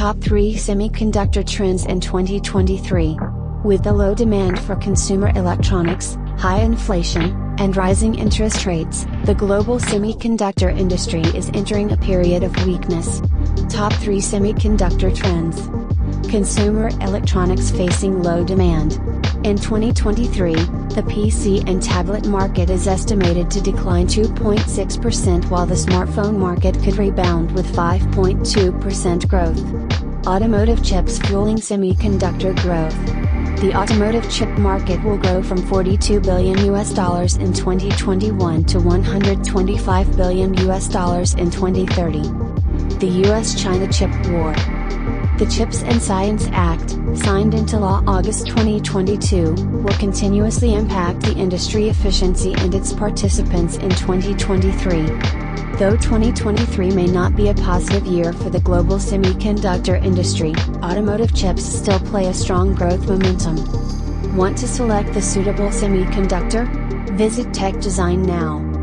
Top 3 Semiconductor Trends in 2023. With the low demand for consumer electronics, high inflation, and rising interest rates, the global semiconductor industry is entering a period of weakness. Top 3 Semiconductor Trends. Consumer electronics facing low demand. In 2023, the PC and tablet market is estimated to decline 2.6%, while the smartphone market could rebound with 5.2% growth. Automotive chips fueling semiconductor growth. The automotive chip market will grow from $42 billion in 2021 to $125 billion in 2030. The US-China chip war. The CHIPS and Science Act, signed into law August 2022, will continuously impact the industry efficiency and its participants in 2023. Though 2023 may not be a positive year for the global semiconductor industry, automotive chips still play a strong growth momentum. Want to select the suitable semiconductor? Visit TECHDesign now.